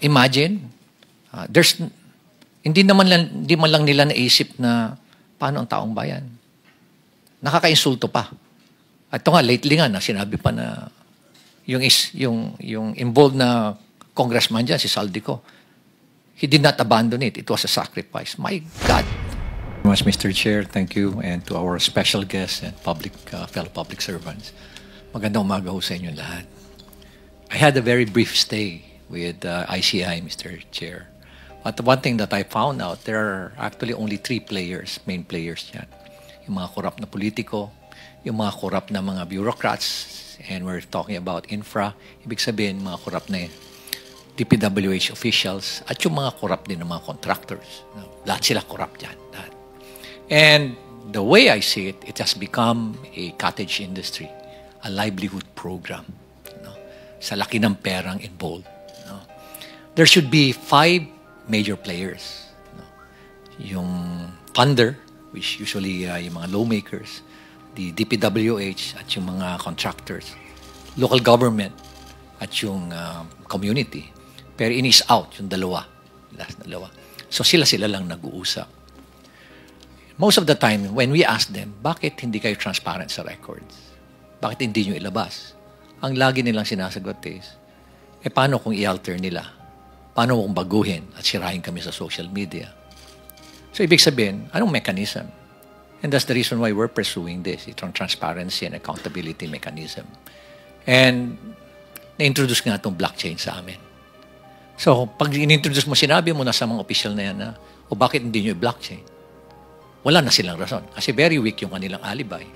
imagine, hindi man lang nila naisip na paano ang taong bayan. Nakakainsulto pa. At ito nga, lately nga, na sinabi pa na yung involved na congressman dyan, si Saldico, he did not abandon it. It was a sacrifice. My God. Much, Mr. Chair, thank you, and to our special guests and fellow public servants. Magandang umaga ho sa inyo lahat. I had a very brief stay with ICI, Mr. Chair. But one thing that I found out, there are actually only three players, main players yan. Yung mga korap na politiko, yung mga korap na mga bureaucrats, and we're talking about infra, ibig sabihin mga korap na DPWH officials, at yung mga korap din ng mga contractors. Lahat sila korap dyan. Lahat. And the way I see it, it has become a cottage industry, a livelihood program. Sa laki ng perang involved. There should be 5 major players. Yung funder, which usually yung mga lawmakers, the DPWH at yung mga contractors, local government at yung community. Pero in-is out yung dalawa. Last dalawa. So sila lang nag-uusap. Most of the time, when we ask them, bakit hindi kayo transparent sa records? Bakit hindi nyo ilabas? Ang lagi nilang sinasagot is, paano kung i-alter nila? Paano kung baguhin at sirahin kami sa social media? So, ibig sabihin, anong mechanism? And that's the reason why we're pursuing this, itong transparency and accountability mechanism. And, na-introduce nga itong blockchain sa amin. So, pag in-introduce mo, sinabi mo na sa mga official na yan na, bakit hindi nyo i-blockchain? Wala na silang rason. Kasi very weak yung kanilang alibay.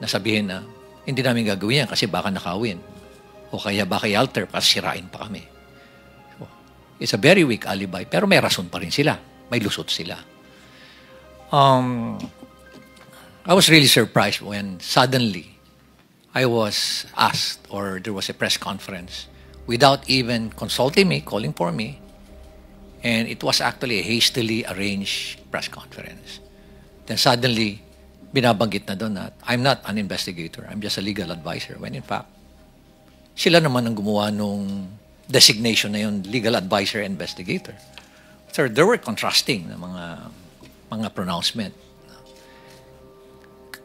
Nasabihin na, hindi namin gagawin yan kasi baka nakawin. O kaya baka i-alter kasi sirain pa kami. So, it's a very weak alibi. Pero may rason pa rin sila. May lusot sila. I was really surprised when suddenly I was asked or there was a press conference without even consulting me, calling for me. And it was actually a hastily arranged press conference. Then suddenly, binabanggit na doon na I'm not an investigator, I'm just a legal advisor. When in fact, sila naman ang gumawa nung designation na yun, legal advisor and investigator. So there were contrasting na mga pronouncement.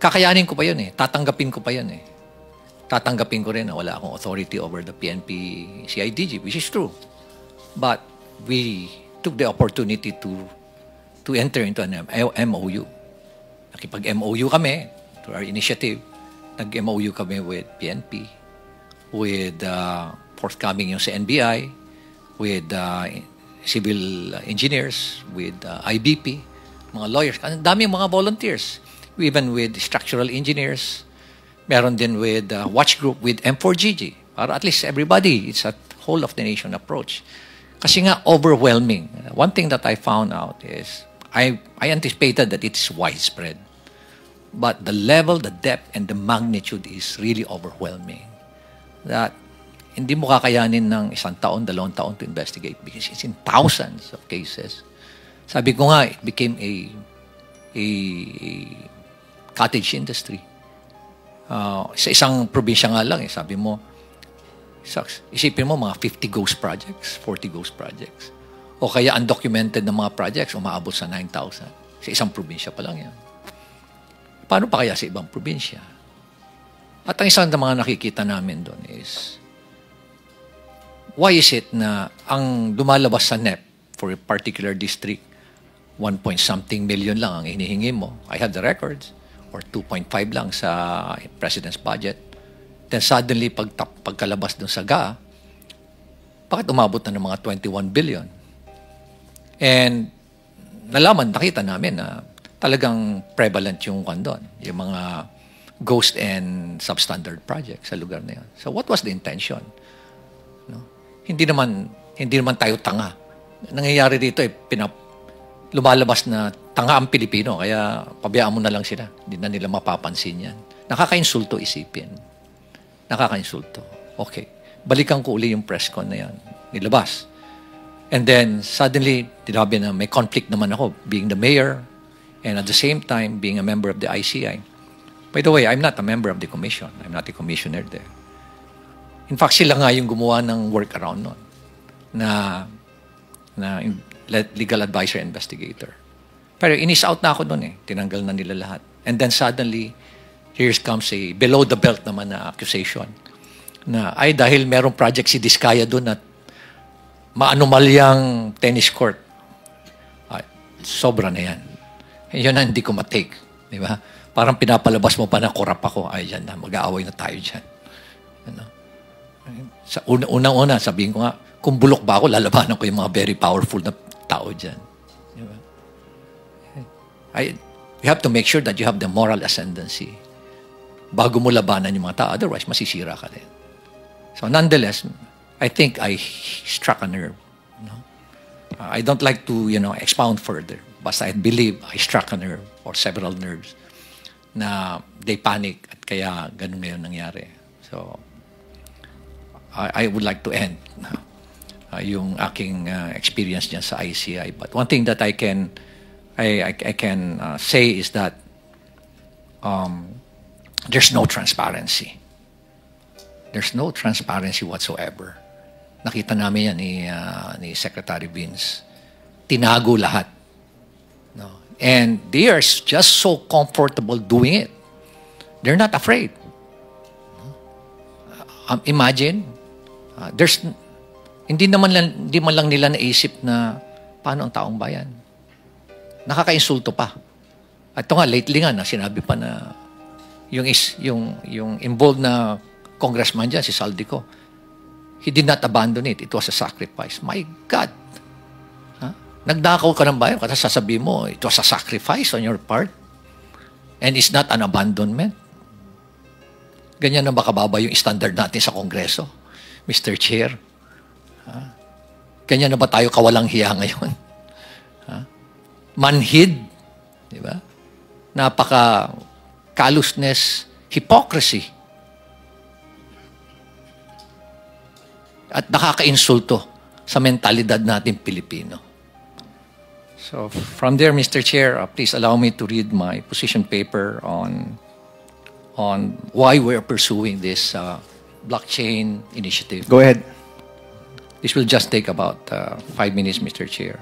Kakayanin ko pa yun tatanggapin ko pa yun Tatanggapin ko rin na wala akong authority over the PNP CIDG, which is true. But we took the opportunity to enter into an MOU. Nakipag-MOU kami to our initiative. Nag-MOU kami with PNP, with forthcoming yung sa NBI, with civil engineers, with IBP, mga lawyers. Ang dami mga volunteers. Even with structural engineers. Meron din with watch group with M4GG. Para at least everybody, it's a whole of the nation approach. Kasi nga overwhelming. One thing that I found out is I anticipated that it's widespread. But the level, the depth, and the magnitude is really overwhelming. That hindi mo kakayanin ng 1 taon, 2 taon to investigate because it's in thousands of cases. Sabi ko nga, it became a cottage industry. Sa isang probinsya nga lang, sabi mo, isipin mo mga 50 ghost projects, 40 ghost projects. O kaya undocumented na mga projects, umaabot sa 9,000. Sa isang probinsya pa lang yan. Paano pa kaya sa ibang probinsya? At ang isang mga nakikita namin doon is, why is it na ang lumalabas sa NEP for a particular district, 1-point-something million lang ang hinihingi mo. I have the records. Or 2.5 lang sa President's budget. Then suddenly, pagkalabas doon sa GA, bakit umabot na ng mga 21 billion? And nakita namin na talagang prevalent yung doon, yung mga ghost and substandard projects sa lugar na yun. So what was the intention? No? Hindi naman tayo tanga. Nangyayari dito lumalabas na tanga ang Pilipino, kaya pabayaan mo na lang sila. Hindi na nila mapapansin yan. Nakakainsulto isipin. Nakakainsulto. Okay. Balikan ko uli yung press con na yan. Nilabas. And then, suddenly, tinabi na may conflict naman ako, being the mayor, and at the same time, being a member of the ICI. By the way, I'm not a member of the commission. I'm not a commissioner there. In fact, sila nga yung gumawa ng workaround nun. na legal advisor investigator. Pero inis out na ako noon eh. Tinanggal na nila lahat. And then suddenly, here comes a below the belt naman na accusation na ay dahil merong project si Diskaya doon at maanomalyang tennis court. Ay, sobra na yan. Yun na hindi ko matake. Di ba? Parang pinapalabas mo pa na korap ako. Ay, yan na. Mag-aaway na tayo dyan. Ano? Sa unang-una, sabihin ko nga, kung bulok ba ako, lalabanan ko yung mga very powerful na tao dyan. Di ba? You have to make sure that you have the moral ascendancy bago mo labanan yung mga tao. Otherwise, masisira ka din. So, nonetheless, I think I struck a nerve. No? I don't like to, expound further. Basta I believe I struck a nerve or several nerves na they panic at kaya ganun ngayon nangyari. So, I would like to end yung aking experience dyan sa ICI. But one thing that I can say is that there's no transparency. There's no transparency whatsoever. Nakita namin yan ni Secretary Vince. Tinago lahat. No? And they are just so comfortable doing it. They're not afraid. Imagine, hindi man lang nila naisip na paano ang taong bayan. Nakaka-insulto pa. At ito nga, lately nga, sinabi pa na yung involved na congressman dyan, si Saldico, he did not abandon it. It was a sacrifice. My God! Nagdakaw ka ng bayan, kasi sasabihin mo, it was a sacrifice on your part. And it's not an abandonment. Ganyan na ba kababa yung standard natin sa Kongreso? Mr. Chair? Ganyan na ba tayo kawalang hiya ngayon? Manhid? Di ba? Napaka callousness, hypocrisy. At nakaka-insulto sa mentalidad natin Pilipino. So from there, Mr. Chair, please allow me to read my position paper on why we're pursuing this blockchain initiative. Go ahead. This will just take about 5 minutes, Mr. Chair.